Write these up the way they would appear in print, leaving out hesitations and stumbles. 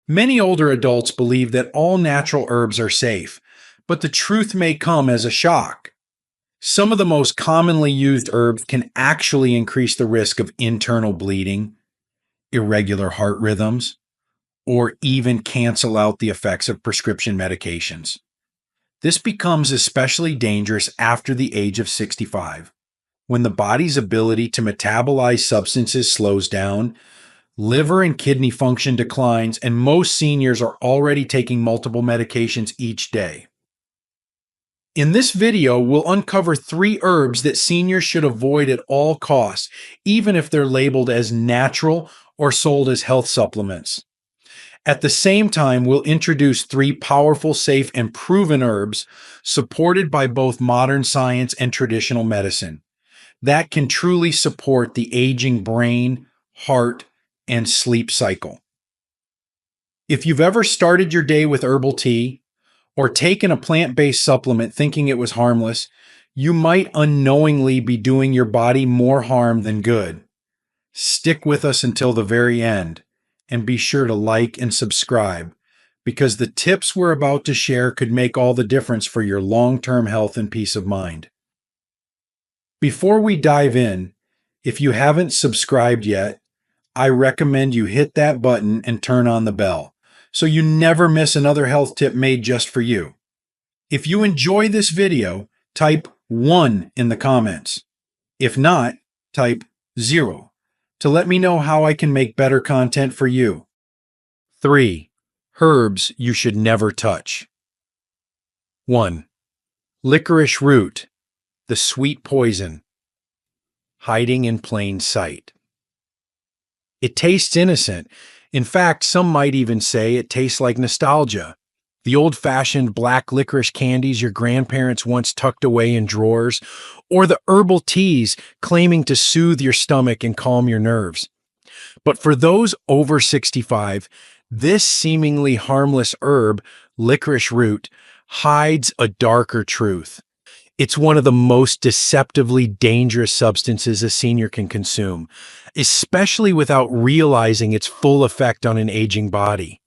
Many older adults believe that all natural herbs are safe, but the truth may come as a shock. Some of the most commonly used herbs can actually increase the risk of internal bleeding, irregular heart rhythms, or even cancel out the effects of prescription medications. This becomes especially dangerous after the age of 65, when the body's ability to metabolize substances slows down, liver and kidney function declines, and most seniors are already taking multiple medications each day. In this video, we'll uncover 3 herbs that seniors should avoid at all costs, even if they're labeled as natural or sold as health supplements. At the same time, we'll introduce 3 powerful, safe, and proven herbs supported by both modern science and traditional medicine that can truly support the aging brain, heart, and sleep cycle. If you've ever started your day with herbal tea or taken a plant-based supplement thinking it was harmless, you might unknowingly be doing your body more harm than good. Stick with us until the very end, and be sure to like and subscribe, because the tips we're about to share could make all the difference for your long-term health and peace of mind. Before we dive in, if you haven't subscribed yet, I recommend you hit that button and turn on the bell, so you never miss another health tip made just for you. If you enjoy this video, type 1 in the comments. If not, type 0 to let me know how I can make better content for you. 3 herbs you should never touch. 1. Licorice root, the sweet poison, hiding in plain sight. It tastes innocent. In fact, some might even say it tastes like nostalgia. The old-fashioned black licorice candies your grandparents once tucked away in drawers, or the herbal teas claiming to soothe your stomach and calm your nerves. But for those over 65, this seemingly harmless herb, licorice root, hides a darker truth. It's one of the most deceptively dangerous substances a senior can consume, especially without realizing its full effect on an aging body.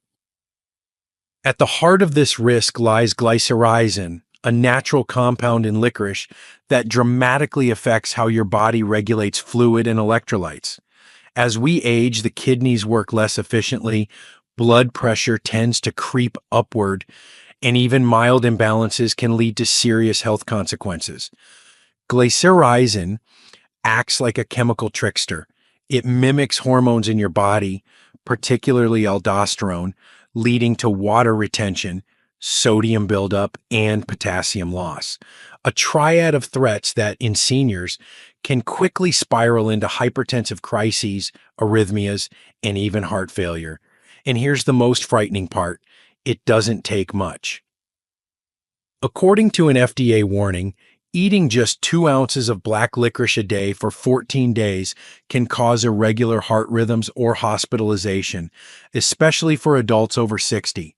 At the heart of this risk lies glycyrrhizin, a natural compound in licorice that dramatically affects how your body regulates fluid and electrolytes. As we age, the kidneys work less efficiently, blood pressure tends to creep upward, and even mild imbalances can lead to serious health consequences. Glycyrrhizin acts like a chemical trickster. It mimics hormones in your body, particularly aldosterone, leading to water retention, sodium buildup, and potassium loss. A triad of threats that, in seniors, can quickly spiral into hypertensive crises, arrhythmias, and even heart failure. And here's the most frightening part: it doesn't take much. According to an FDA warning, eating just 2 ounces of black licorice a day for 14 days can cause irregular heart rhythms or hospitalization, especially for adults over 60.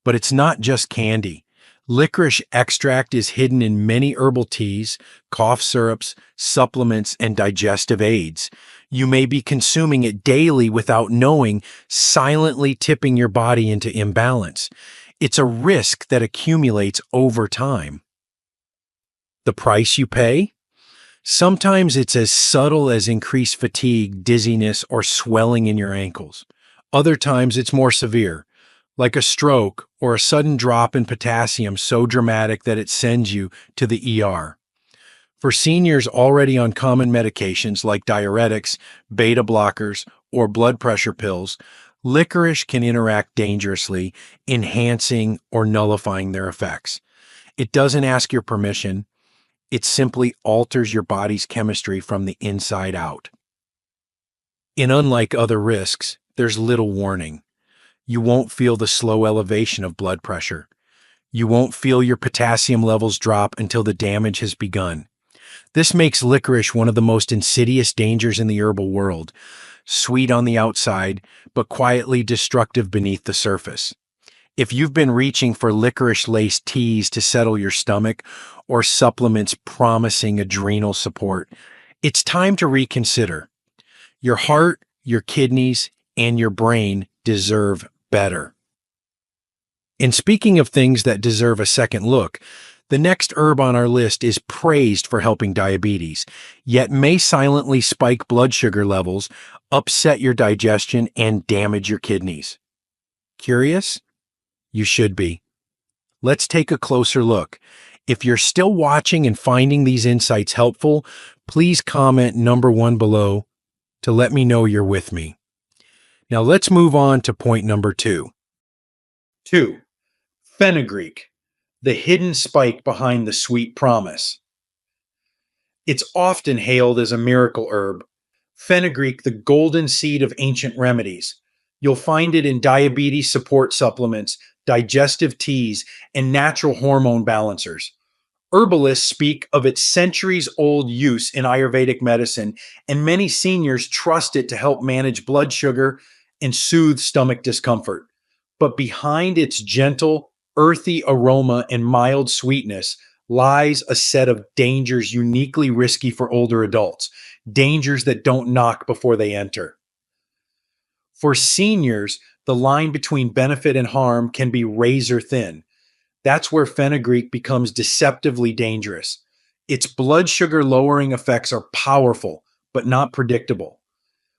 But it's not just candy. Licorice extract is hidden in many herbal teas, cough syrups, supplements, and digestive aids. You may be consuming it daily without knowing, silently tipping your body into imbalance. It's a risk that accumulates over time. The price you pay? Sometimes it's as subtle as increased fatigue, dizziness, or swelling in your ankles. Other times it's more severe, like a stroke or a sudden drop in potassium so dramatic that it sends you to the ER. For seniors already on common medications like diuretics, beta blockers, or blood pressure pills, licorice can interact dangerously, enhancing or nullifying their effects. It doesn't ask your permission. It simply alters your body's chemistry from the inside out. And unlike other risks, there's little warning. You won't feel the slow elevation of blood pressure. You won't feel your potassium levels drop until the damage has begun. This makes licorice one of the most insidious dangers in the herbal world, sweet on the outside, but quietly destructive beneath the surface. If you've been reaching for licorice-laced teas to settle your stomach or supplements promising adrenal support, it's time to reconsider. Your heart, your kidneys, and your brain deserve better. And speaking of things that deserve a second look, the next herb on our list is praised for helping diabetes, yet may silently spike blood sugar levels, upset your digestion, and damage your kidneys. Curious? You should be. Let's take a closer look. If you're still watching and finding these insights helpful, please comment number 1 below to let me know you're with me. Now let's move on to point number 2. 2. Fenugreek, the hidden spike behind the sweet promise. It's often hailed as a miracle herb. Fenugreek, the golden seed of ancient remedies. You'll find it in diabetes support supplements, digestive teas, and natural hormone balancers. Herbalists speak of its centuries-old use in Ayurvedic medicine, and many seniors trust it to help manage blood sugar and soothe stomach discomfort. But behind its gentle, earthy aroma and mild sweetness lies a set of dangers uniquely risky for older adults, dangers that don't knock before they enter. For seniors, the line between benefit and harm can be razor thin. That's where fenugreek becomes deceptively dangerous. Its blood sugar lowering effects are powerful, but not predictable.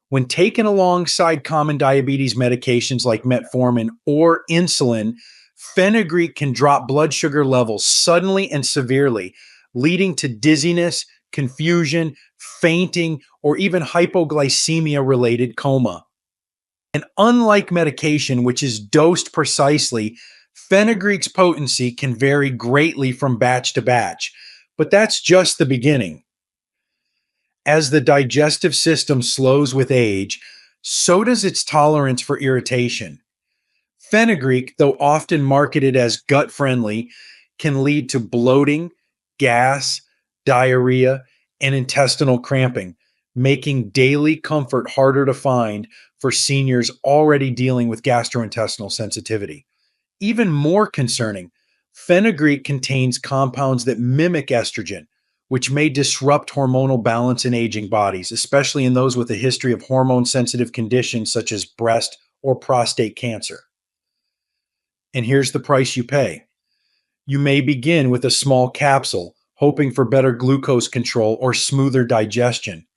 When taken alongside common diabetes medications like metformin or insulin, fenugreek can drop blood sugar levels suddenly and severely, leading to dizziness, confusion, fainting, or even hypoglycemia-related coma. And unlike medication, which is dosed precisely, fenugreek's potency can vary greatly from batch to batch, but that's just the beginning. As the digestive system slows with age, so does its tolerance for irritation. Fenugreek, though often marketed as gut-friendly, can lead to bloating, gas, diarrhea, and intestinal cramping, making daily comfort harder to find for seniors already dealing with gastrointestinal sensitivity. Even more concerning, fenugreek contains compounds that mimic estrogen, which may disrupt hormonal balance in aging bodies, especially in those with a history of hormone-sensitive conditions such as breast or prostate cancer. And here's the price you pay. You may begin with a small capsule, hoping for better glucose control or smoother digestion.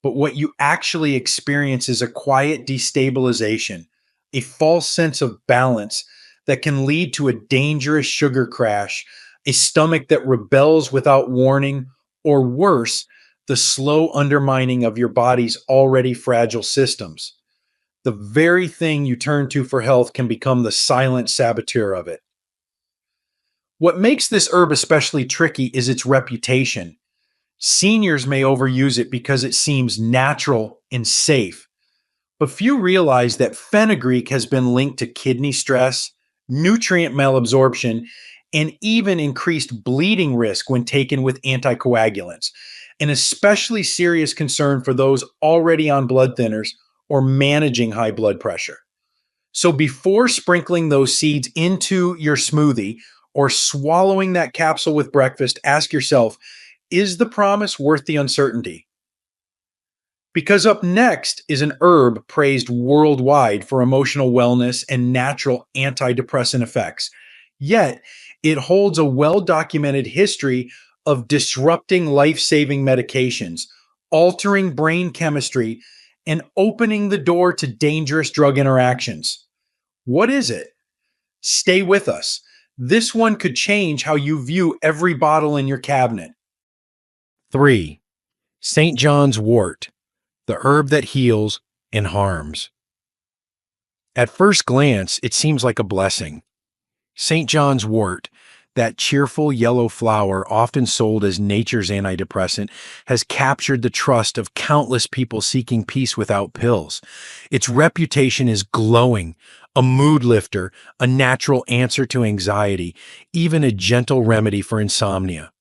But what you actually experience is a quiet destabilization, a false sense of balance that can lead to a dangerous sugar crash, a stomach that rebels without warning, or worse, the slow undermining of your body's already fragile systems. The very thing you turn to for health can become the silent saboteur of it. What makes this herb especially tricky is its reputation. Seniors may overuse it because it seems natural and safe, but few realize that fenugreek has been linked to kidney stress, nutrient malabsorption, and even increased bleeding risk when taken with anticoagulants, an especially serious concern for those already on blood thinners or managing high blood pressure. So before sprinkling those seeds into your smoothie or swallowing that capsule with breakfast, ask yourself, is the promise worth the uncertainty? Because up next is an herb praised worldwide for emotional wellness and natural antidepressant effects. Yet, it holds a well-documented history of disrupting life-saving medications, altering brain chemistry, and opening the door to dangerous drug interactions. What is it? Stay with us. This one could change how you view every bottle in your cabinet. 3. St. John's wort, the herb that heals and harms. At first glance, it seems like a blessing. St. John's wort, that cheerful yellow flower often sold as nature's antidepressant, has captured the trust of countless people seeking peace without pills. Its reputation is glowing, a mood lifter, a natural answer to anxiety, even a gentle remedy for insomnia.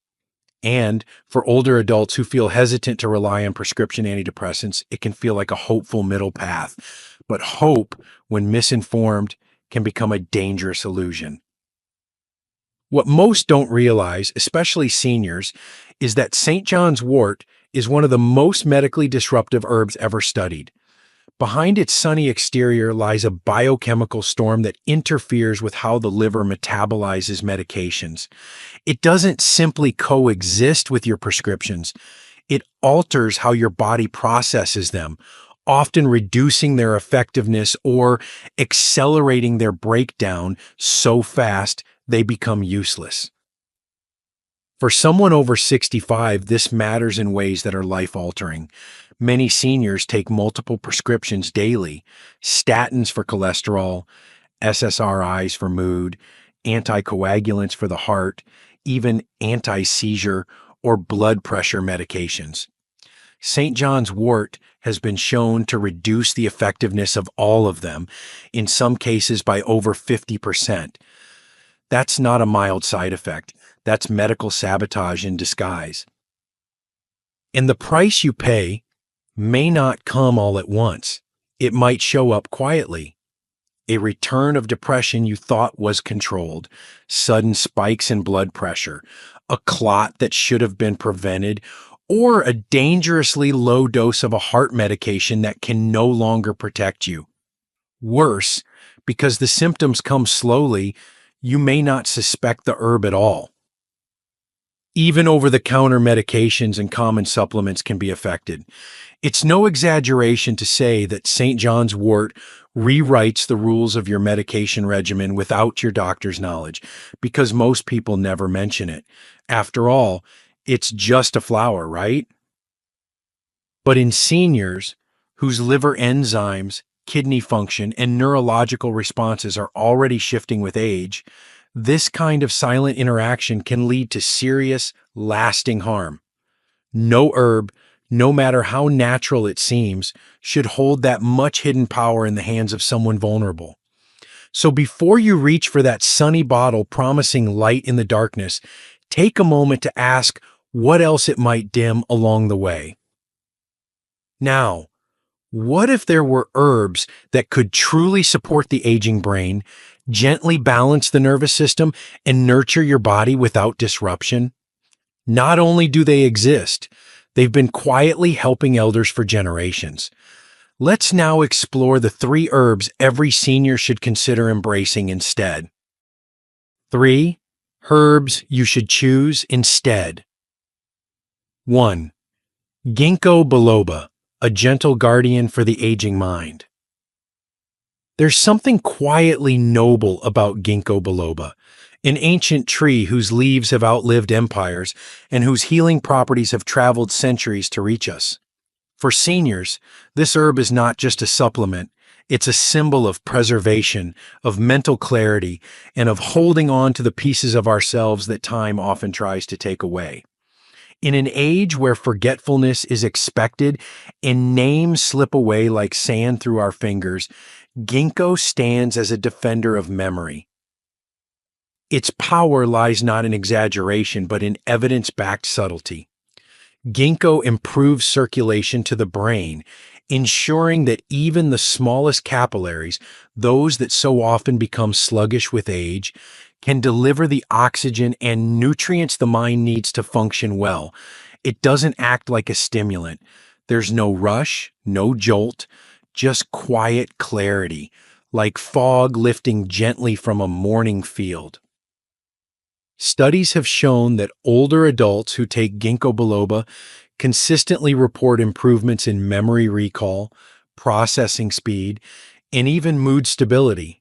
And for older adults who feel hesitant to rely on prescription antidepressants, it can feel like a hopeful middle path. But hope, when misinformed, can become a dangerous illusion. What most don't realize, especially seniors, is that St. John's wort is one of the most medically disruptive herbs ever studied. Behind its sunny exterior lies a biochemical storm that interferes with how the liver metabolizes medications. It doesn't simply coexist with your prescriptions, it alters how your body processes them, often reducing their effectiveness or accelerating their breakdown so fast they become useless. For someone over 65, this matters in ways that are life-altering. Many seniors take multiple prescriptions daily: statins for cholesterol, SSRIs for mood, anticoagulants for the heart, even anti-seizure or blood pressure medications. St. John's wort has been shown to reduce the effectiveness of all of them, in some cases by over 50%. That's not a mild side effect. That's medical sabotage in disguise. And the price you pay may not come all at once. It might show up quietly. A return of depression you thought was controlled, sudden spikes in blood pressure, a clot that should have been prevented, or a dangerously low dose of a heart medication that can no longer protect you. Worse, because the symptoms come slowly, you may not suspect the herb at all. Even over-the-counter medications and common supplements can be affected. It's no exaggeration to say that St. John's wort rewrites the rules of your medication regimen without your doctor's knowledge, because most people never mention it. After all, it's just a flower, right? But in seniors whose liver enzymes, kidney function, and neurological responses are already shifting with age, this kind of silent interaction can lead to serious, lasting harm. No herb, no matter how natural it seems, should hold that much hidden power in the hands of someone vulnerable. So before you reach for that sunny bottle promising light in the darkness, take a moment to ask what else it might dim along the way. Now, what if there were herbs that could truly support the aging brain, gently balance the nervous system, and nurture your body without disruption? Not only do they exist, they've been quietly helping elders for generations. Let's now explore the 3 herbs every senior should consider embracing instead. 3 herbs you should choose instead. 1. Ginkgo biloba, a gentle guardian for the aging mind. There's something quietly noble about Ginkgo biloba, an ancient tree whose leaves have outlived empires and whose healing properties have traveled centuries to reach us. For seniors, this herb is not just a supplement, it's a symbol of preservation, of mental clarity, and of holding on to the pieces of ourselves that time often tries to take away. In an age where forgetfulness is expected and names slip away like sand through our fingers, Ginkgo stands as a defender of memory. Its power lies not in exaggeration, but in evidence-backed subtlety. Ginkgo improves circulation to the brain, ensuring that even the smallest capillaries, those that so often become sluggish with age, can deliver the oxygen and nutrients the mind needs to function well. It doesn't act like a stimulant. There's no rush, no jolt, just quiet clarity, like fog lifting gently from a morning field. Studies have shown that older adults who take Ginkgo biloba consistently report improvements in memory recall, processing speed, and even mood stability.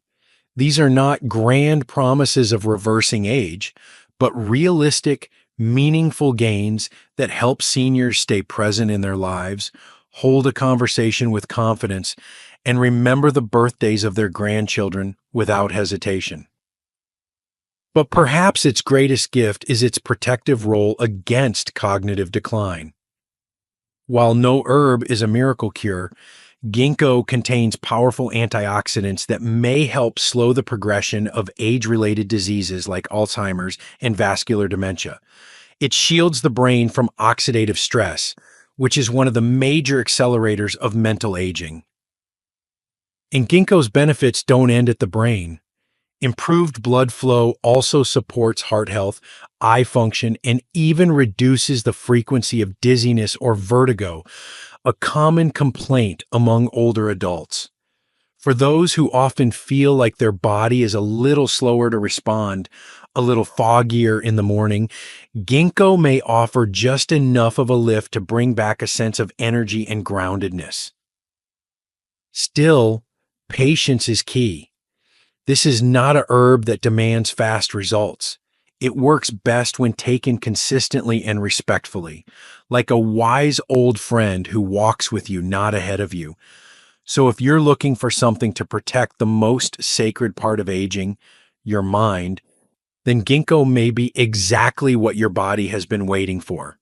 These are not grand promises of reversing age, but realistic, meaningful gains that help seniors stay present in their lives, hold a conversation with confidence, and remember the birthdays of their grandchildren without hesitation. But perhaps its greatest gift is its protective role against cognitive decline. While no herb is a miracle cure, Ginkgo contains powerful antioxidants that may help slow the progression of age-related diseases like Alzheimer's and vascular dementia. It shields the brain from oxidative stress, which is one of the major accelerators of mental aging. And Ginkgo's benefits don't end at the brain. Improved blood flow also supports heart health, eye function, and even reduces the frequency of dizziness or vertigo, a common complaint among older adults. For those who often feel like their body is a little slower to respond, a little foggier in the morning, ginkgo may offer just enough of a lift to bring back a sense of energy and groundedness. Still, patience is key. This is not a herb that demands fast results. It works best when taken consistently and respectfully, like a wise old friend who walks with you, not ahead of you. So if you're looking for something to protect the most sacred part of aging, your mind, then ginkgo may be exactly what your body has been waiting for.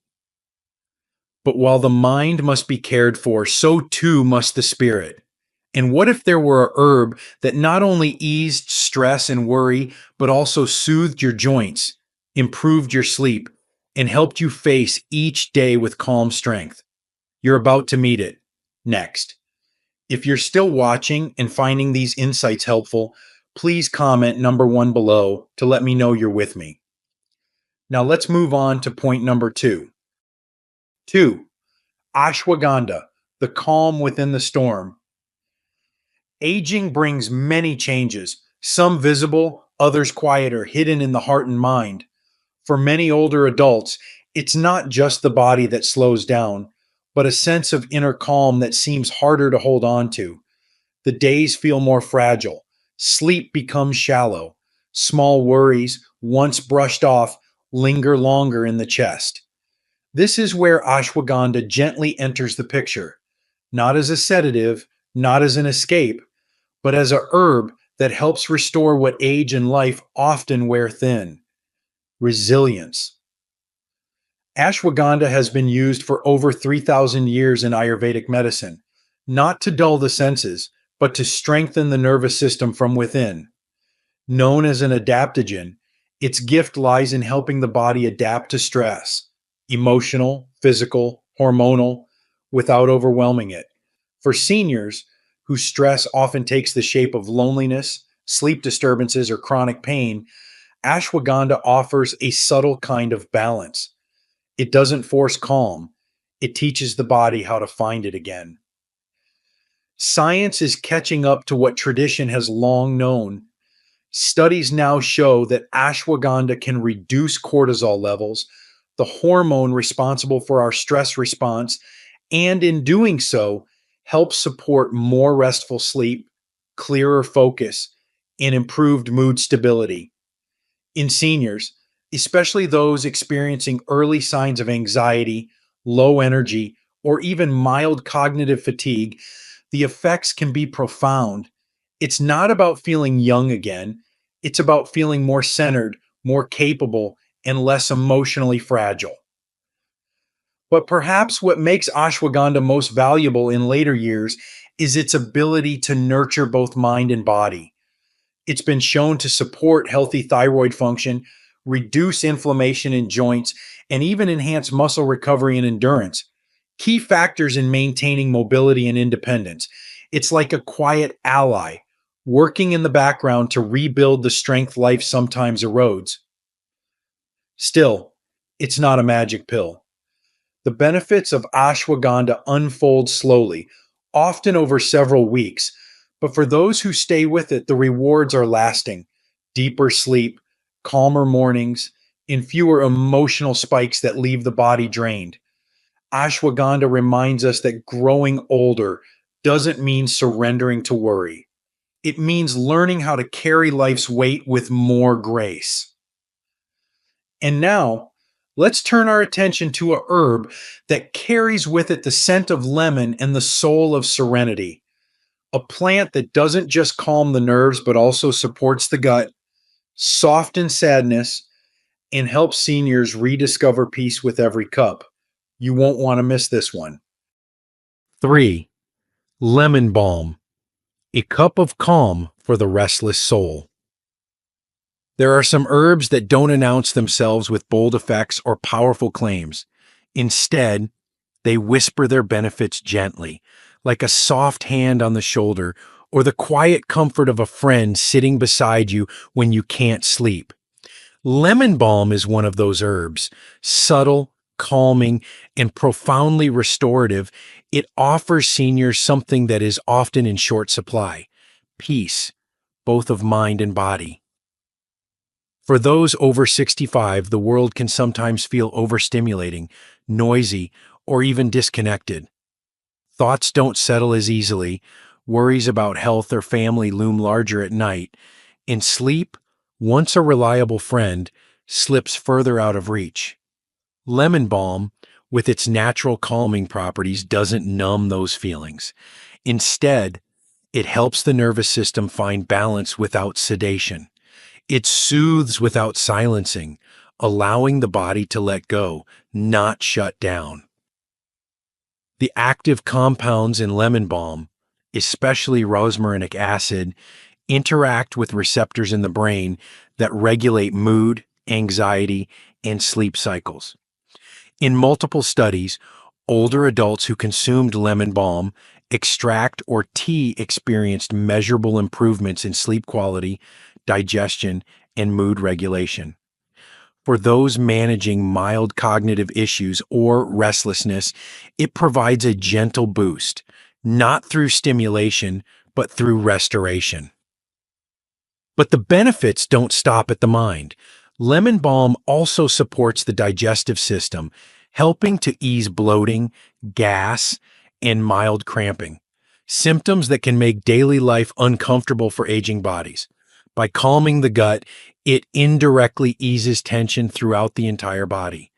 But while the mind must be cared for, so too must the spirit. And what if there were a herb that not only eased stress and worry, but also soothed your joints, improved your sleep, and helped you face each day with calm strength? You're about to meet it next. If you're still watching and finding these insights helpful, please comment number 1 below to let me know you're with me. Now let's move on to point number 2. 2. Ashwagandha, the calm within the storm. Aging brings many changes, some visible, others quieter, hidden in the heart and mind. For many older adults, it's not just the body that slows down, but a sense of inner calm that seems harder to hold on to. The days feel more fragile. Sleep becomes shallow. Small worries, once brushed off, linger longer in the chest. This is where ashwagandha gently enters the picture, not as a sedative, not as an escape, but as a herb that helps restore what age and life often wear thin: resilience. Ashwagandha has been used for over 3,000 years in Ayurvedic medicine, not to dull the senses, but to strengthen the nervous system from within. Known as an adaptogen, its gift lies in helping the body adapt to stress, emotional, physical, hormonal, without overwhelming it. For seniors, whose stress often takes the shape of loneliness, sleep disturbances, or chronic pain, ashwagandha offers a subtle kind of balance. It doesn't force calm, it teaches the body how to find it again. Science is catching up to what tradition has long known. Studies now show that ashwagandha can reduce cortisol levels, the hormone responsible for our stress response, and in doing so, help support more restful sleep, clearer focus, and improved mood stability. In seniors, especially those experiencing early signs of anxiety, low energy, or even mild cognitive fatigue, the effects can be profound. It's not about feeling young again, it's about feeling more centered, more capable, and less emotionally fragile. But perhaps what makes ashwagandha most valuable in later years is its ability to nurture both mind and body. It's been shown to support healthy thyroid function, reduce inflammation in joints, and even enhance muscle recovery and endurance, key factors in maintaining mobility and independence. It's like a quiet ally, working in the background to rebuild the strength life sometimes erodes. Still, it's not a magic pill. The benefits of ashwagandha unfold slowly, often over several weeks, but for those who stay with it, the rewards are lasting: deeper sleep, calmer mornings, and fewer emotional spikes that leave the body drained. Ashwagandha reminds us that growing older doesn't mean surrendering to worry. It means learning how to carry life's weight with more grace. And now, let's turn our attention to a herb that carries with it the scent of lemon and the soul of serenity. A plant that doesn't just calm the nerves, but also supports the gut, softens sadness, and helps seniors rediscover peace with every cup. You won't want to miss this one. 3. Lemon balm, a cup of calm for the restless soul. There are some herbs that don't announce themselves with bold effects or powerful claims. Instead, they whisper their benefits gently, like a soft hand on the shoulder or the quiet comfort of a friend sitting beside you when you can't sleep. Lemon balm is one of those herbs, subtle, calming, and profoundly restorative It offers seniors something that is often in short supply: peace, both of mind and body. For those over 65, the world can sometimes feel overstimulating, noisy, or even disconnected. Thoughts don't settle as easily, worries about health or family loom larger at night. In sleep, once a reliable friend, slips further out of reach. Lemon balm, with its natural calming properties, doesn't numb those feelings. Instead, it helps the nervous system find balance without sedation. It soothes without silencing, allowing the body to let go, not shut down. The active compounds in lemon balm, especially rosmarinic acid, interact with receptors in the brain that regulate mood, anxiety, and sleep cycles. In multiple studies, older adults who consumed lemon balm, extract, or tea experienced measurable improvements in sleep quality, digestion, and mood regulation. For those managing mild cognitive issues or restlessness, it provides a gentle boost, not through stimulation, but through restoration. But the benefits don't stop at the mind. Lemon balm also supports the digestive system, helping to ease bloating, gas, and mild cramping, symptoms that can make daily life uncomfortable for aging bodies. By calming the gut, it indirectly eases tension throughout the entire body.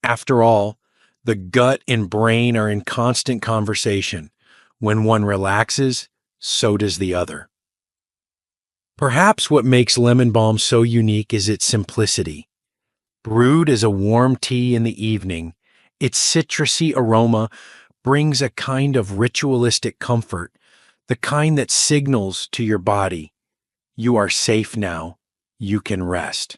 After all, the gut and brain are in constant conversation. When one relaxes, so does the other. Perhaps what makes lemon balm so unique is its simplicity. Brewed as a warm tea in the evening, its citrusy aroma brings a kind of ritualistic comfort, the kind that signals to your body, you are safe now, you can rest.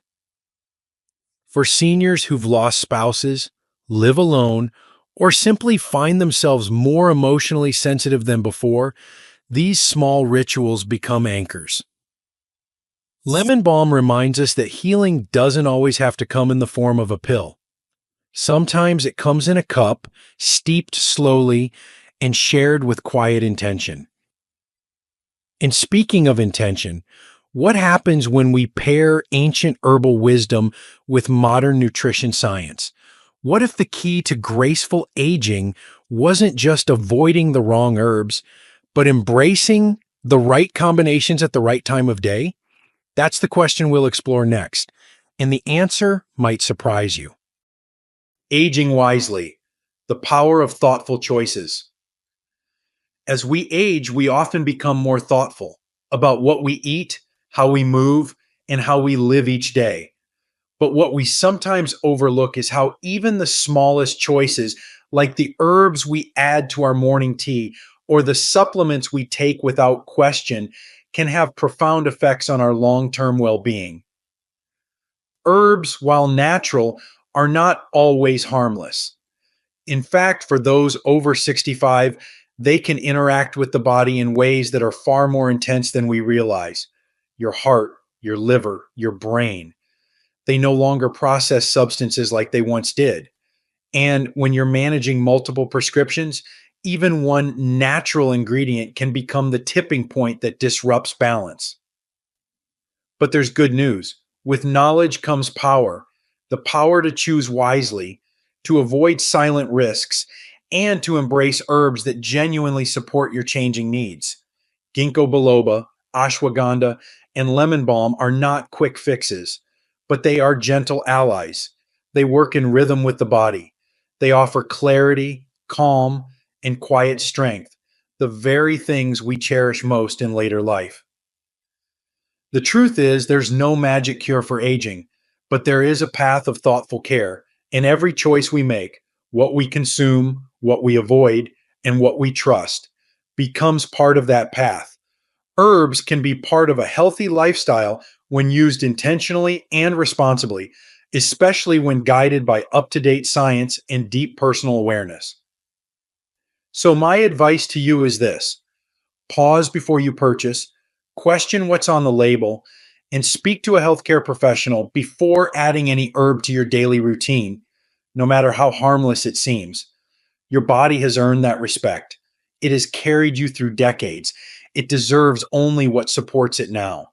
For seniors who've lost spouses, live alone, or simply find themselves more emotionally sensitive than before, these small rituals become anchors. Lemon balm reminds us that healing doesn't always have to come in the form of a pill. Sometimes it comes in a cup, steeped slowly, and shared with quiet intention. And speaking of intention, what happens when we pair ancient herbal wisdom with modern nutrition science? What if the key to graceful aging wasn't just avoiding the wrong herbs, but embracing the right combinations at the right time of day? That's the question we'll explore next, and the answer might surprise you. Aging wisely, the power of thoughtful choices. As we age, we often become more thoughtful about what we eat, how we move, and how we live each day. But what we sometimes overlook is how even the smallest choices, like the herbs we add to our morning tea or the supplements we take without question, can have profound effects on our long term well being. Herbs, while natural, are not always harmless. In fact, for those over 65, they can interact with the body in ways that are far more intense than we realize. Your heart, your liver, your brain. They no longer process substances like they once did. And when you're managing multiple prescriptions, even one natural ingredient can become the tipping point that disrupts balance. But there's good news. With knowledge comes power, the power to choose wisely, to avoid silent risks, and to embrace herbs that genuinely support your changing needs. Ginkgo biloba, ashwagandha, and lemon balm are not quick fixes, but they are gentle allies. They work in rhythm with the body. They offer clarity, calm, and quiet strength, the very things we cherish most in later life. The truth is, there's no magic cure for aging, but there is a path of thoughtful care. In every choice we make, what we consume, what we avoid, and what we trust becomes part of that path. Herbs can be part of a healthy lifestyle when used intentionally and responsibly, especially when guided by up to date science and deep personal awareness. So, my advice to you is this: pause before you purchase, question what's on the label, and speak to a healthcare professional before adding any herb to your daily routine, no matter how harmless it seems. Your body has earned that respect. It has carried you through decades. It deserves only what supports it now.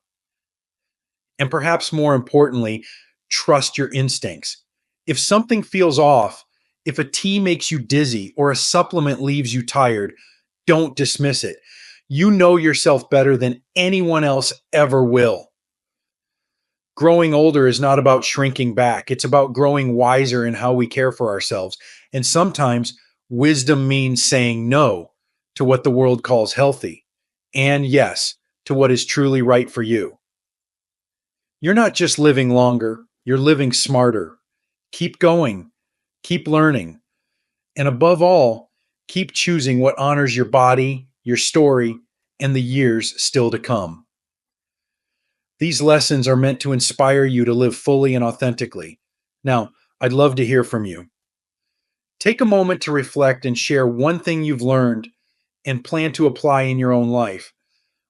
And perhaps more importantly, trust your instincts. If something feels off, if a tea makes you dizzy or a supplement leaves you tired, don't dismiss it. You know yourself better than anyone else ever will. Growing older is not about shrinking back. It's about growing wiser in how we care for ourselves. And sometimes wisdom means saying no to what the world calls healthy, and yes to what is truly right for you. You're not just living longer, you're living smarter. Keep going, keep learning, and above all, keep choosing what honors your body, your story, and the years still to come. These lessons are meant to inspire you to live fully and authentically. Now, I'd love to hear from you. Take a moment to reflect and share one thing you've learned and plan to apply in your own life.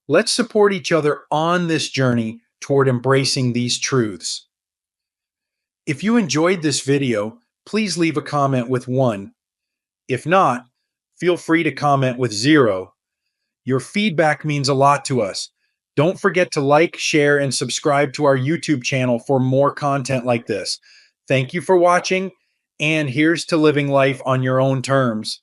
Let's support each other on this journey toward embracing these truths. If you enjoyed this video, please leave a comment with 1. If not, feel free to comment with 0. Your feedback means a lot to us. Don't forget to like, share, and subscribe to our YouTube channel for more content like this. Thank you for watching, and here's to living life on your own terms.